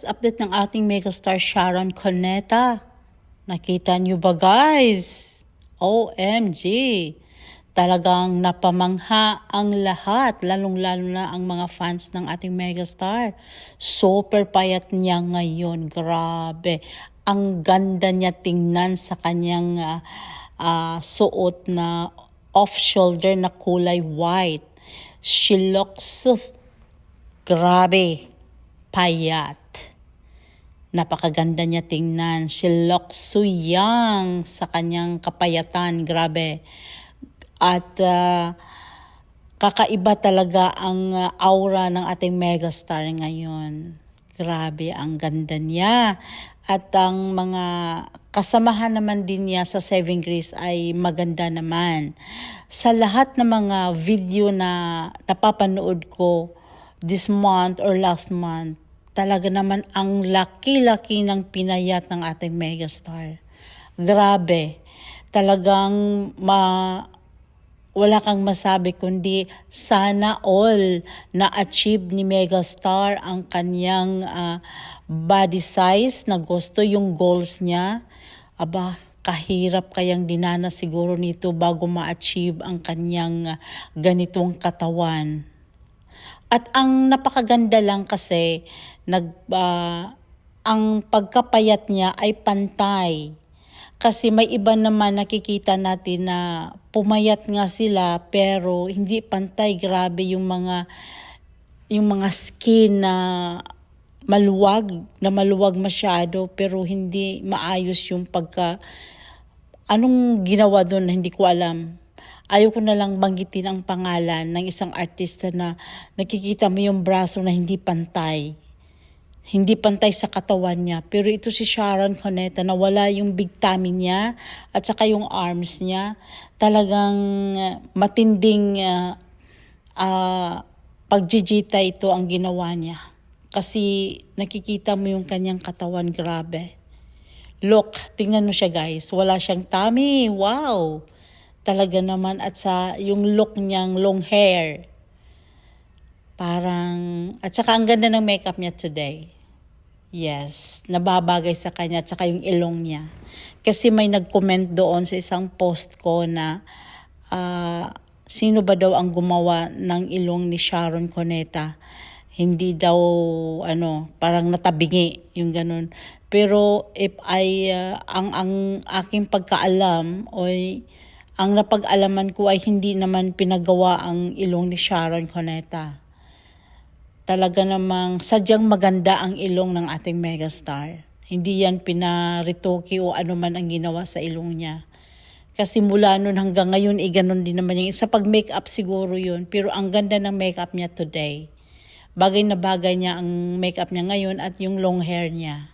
Update ng ating megastar Sharon Cuneta. Nakita niyo ba guys? OMG! Talagang napamangha ang lahat, lalong-lalo na ang mga fans ng ating megastar. Super payat niya ngayon, grabe. Ang ganda niya tingnan sa kanyang suot na off-shoulder na kulay white. She looks so grabe, payat. Napakaganda niya tingnan. She looks so young sa kanyang kapayatan. Grabe. At kakaiba talaga ang aura ng ating megastar ngayon. Grabe, ang ganda niya. At ang mga kasamahan naman din niya sa Saving Grace ay maganda naman. Sa lahat ng mga video na napapanood ko this month or last month, talaga naman ang laki-laki ng pinayat ng ating megastar. Grabe. Talagang wala kang masabi kundi sana all na-achieve ni megastar ang kanyang body size na gusto, yung goals niya. Aba, kahirap kayang dinana siguro nito bago ma-achieve ang kanyang ganitong katawan. At ang napakaganda lang kasi ang pagkapayat niya ay pantay. Kasi may iba naman nakikita natin na pumayat nga sila pero hindi pantay. Grabe yung mga skin na maluwag masyado pero hindi maayos yung anong ginawa doon, hindi ko alam. Ayaw ko na lang banggitin ang pangalan ng isang artista na nakikita mo yung braso na hindi pantay. Hindi pantay sa katawan niya. Pero ito si Sharon Cuneta na wala yung big tummy niya at saka yung arms niya. Talagang matinding pagjijita ito ang ginawa niya. Kasi nakikita mo yung kanyang katawan, grabe. Look, tingnan mo siya guys. Wala siyang tummy. Wow! Talaga naman, at sa yung look niyang long hair. At saka ang ganda ng makeup niya today. Yes, nababagay sa kanya at saka yung ilong niya. Kasi may nag-comment doon sa isang post ko na sino ba daw ang gumawa ng ilong ni Sharon Cuneta. Hindi daw parang natabingi yung ganun. Pero ang aking pagkaalam ang napag-alaman ko ay hindi naman pinagawa ang ilong ni Sharon Cuneta. Talaga namang sadyang maganda ang ilong ng ating megastar. Hindi yan pinaritoki o ano man ang ginawa sa ilong niya. Kasi mula nun hanggang ngayon, ganon din naman yung sa pag-makeup siguro yun. Pero ang ganda ng makeup niya today. Bagay na bagay niya ang makeup niya ngayon at yung long hair niya.